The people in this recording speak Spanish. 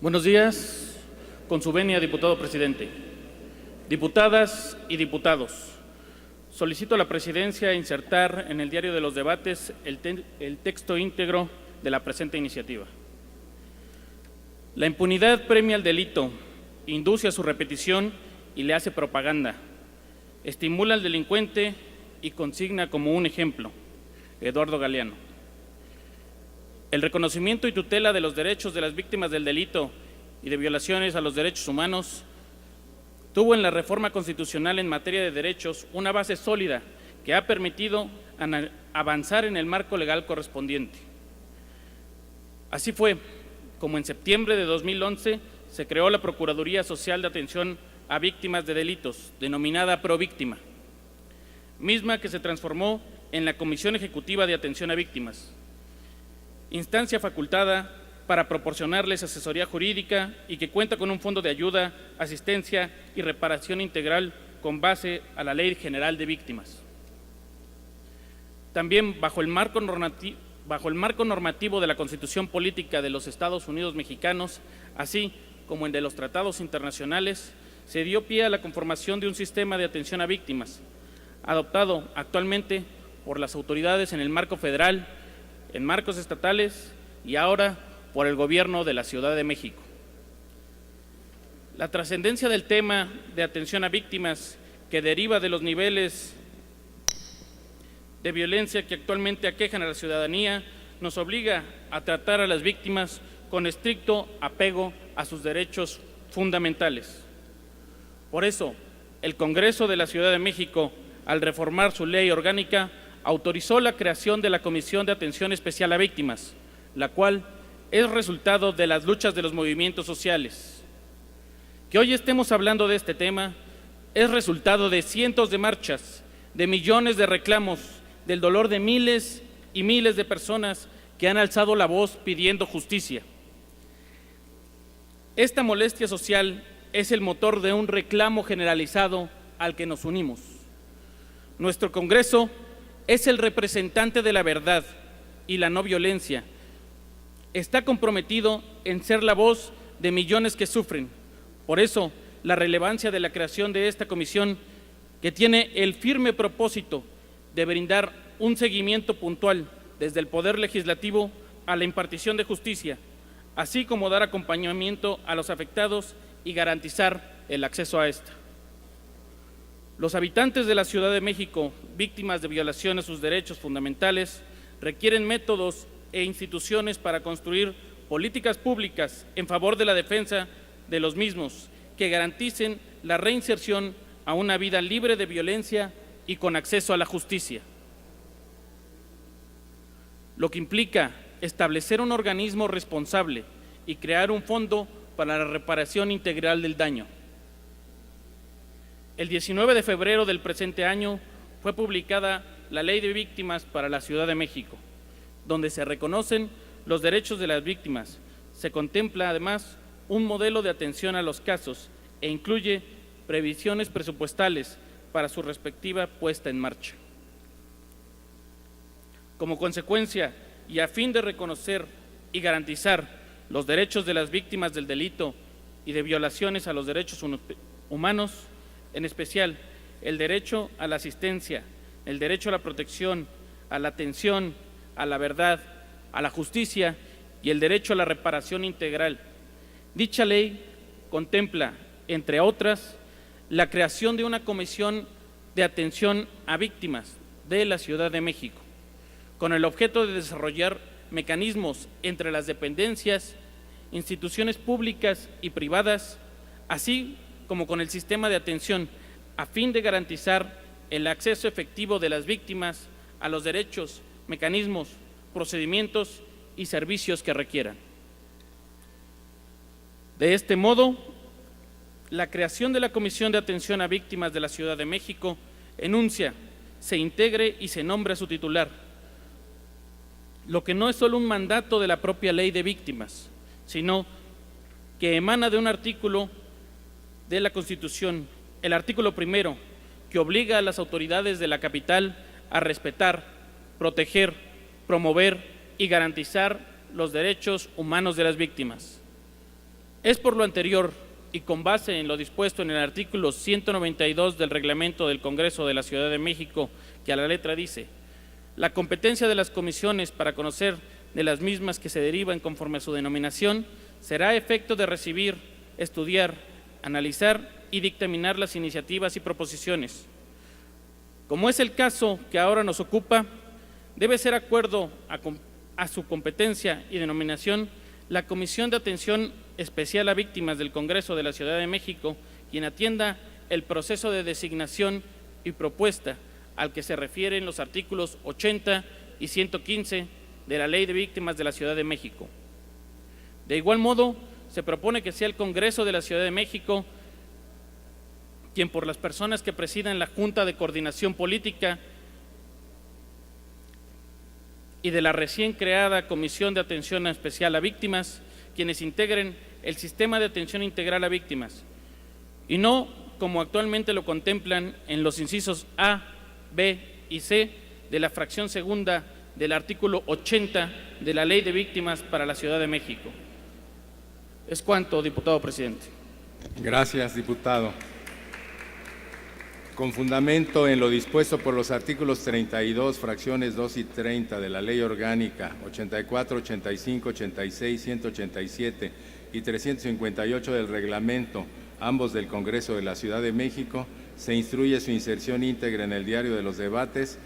Buenos días. Con su venia, diputado presidente. Diputadas y diputados, solicito a la presidencia insertar en el diario de los debates el texto íntegro de la presente iniciativa. La impunidad premia al delito, induce a su repetición y le hace propaganda, estimula al delincuente y consigna como un ejemplo. Eduardo Galeano. El reconocimiento y tutela de los derechos de las víctimas del delito y de violaciones a los derechos humanos tuvo en la reforma constitucional en materia de derechos una base sólida que ha permitido avanzar en el marco legal correspondiente. Así fue como en septiembre de 2011 se creó la Procuraduría Social de Atención a Víctimas de Delitos, denominada Províctima, misma que se transformó en la Comisión Ejecutiva de Atención a Víctimas, instancia facultada para proporcionarles asesoría jurídica y que cuenta con un fondo de ayuda, asistencia y reparación integral con base a la Ley General de Víctimas. También bajo el marco normativo de la Constitución Política de los Estados Unidos Mexicanos, así como el de los tratados internacionales, se dio pie a la conformación de un sistema de atención a víctimas, adoptado actualmente por las autoridades en el marco federal, en marcos estatales y ahora por el Gobierno de la Ciudad de México. La trascendencia del tema de atención a víctimas, que deriva de los niveles de violencia que actualmente aquejan a la ciudadanía, nos obliga a tratar a las víctimas con estricto apego a sus derechos fundamentales. Por eso, el Congreso de la Ciudad de México, al reformar su ley orgánica, autorizó la creación de la Comisión de Atención Especial a Víctimas, la cual es resultado de las luchas de los movimientos sociales. Que hoy estemos hablando de este tema es resultado de cientos de marchas, de millones de reclamos, del dolor de miles y miles de personas que han alzado la voz pidiendo justicia. Esta molestia social es el motor de un reclamo generalizado al que nos unimos. Nuestro Congreso es el representante de la verdad y la no violencia. Está comprometido en ser la voz de millones que sufren. Por eso, la relevancia de la creación de esta comisión, que tiene el firme propósito de brindar un seguimiento puntual desde el Poder Legislativo a la impartición de justicia, así como dar acompañamiento a los afectados y garantizar el acceso a esta. Los habitantes de la Ciudad de México, víctimas de violación a sus derechos fundamentales, requieren métodos e instituciones para construir políticas públicas en favor de la defensa de los mismos, que garanticen la reinserción a una vida libre de violencia y con acceso a la justicia. Lo que implica establecer un organismo responsable y crear un fondo para la reparación integral del daño. El 19 de febrero del presente año fue publicada la Ley de Víctimas para la Ciudad de México, donde se reconocen los derechos de las víctimas. Se contempla además un modelo de atención a los casos e incluye previsiones presupuestales para su respectiva puesta en marcha. Como consecuencia y a fin de reconocer y garantizar los derechos de las víctimas del delito y de violaciones a los derechos humanos, en especial el derecho a la asistencia, el derecho a la protección, a la atención, a la verdad, a la justicia y el derecho a la reparación integral. Dicha ley contempla, entre otras, la creación de una comisión de atención a víctimas de la Ciudad de México, con el objeto de desarrollar mecanismos entre las dependencias, instituciones públicas y privadas, así como con el sistema de atención, a fin de garantizar el acceso efectivo de las víctimas a los derechos, mecanismos, procedimientos y servicios que requieran. De este modo, la creación de la Comisión de Atención a Víctimas de la Ciudad de México enuncia, se integre y se nombre a su titular, lo que no es solo un mandato de la propia Ley de Víctimas, sino que emana de un artículo de la Constitución, el artículo 1, que obliga a las autoridades de la capital a respetar, proteger, promover y garantizar los derechos humanos de las víctimas. Es por lo anterior y con base en lo dispuesto en el artículo 192 del Reglamento del Congreso de la Ciudad de México, que a la letra dice: la competencia de las comisiones para conocer de las mismas que se derivan conforme a su denominación será a efecto de recibir, estudiar, analizar y dictaminar las iniciativas y proposiciones. Como es el caso que ahora nos ocupa, debe ser acuerdo a su competencia y denominación la Comisión de Atención Especial a Víctimas del Congreso de la Ciudad de México, quien atienda el proceso de designación y propuesta al que se refieren los artículos 80 y 115 de la Ley de Víctimas de la Ciudad de México. De igual modo, se propone que sea el Congreso de la Ciudad de México quien, por las personas que presidan la Junta de Coordinación Política y de la recién creada Comisión de Atención Especial a Víctimas, quienes integren el Sistema de Atención Integral a Víctimas, y no como actualmente lo contemplan en los incisos A, B y C de la fracción segunda del artículo 80 de la Ley de Víctimas para la Ciudad de México. Es cuanto, diputado presidente. Gracias, diputado. Con fundamento en lo dispuesto por los artículos 32, fracciones 2 y 30 de la Ley Orgánica 84, 85, 86, 187 y 358 del Reglamento, ambos del Congreso de la Ciudad de México, se instruye su inserción íntegra en el Diario de los Debates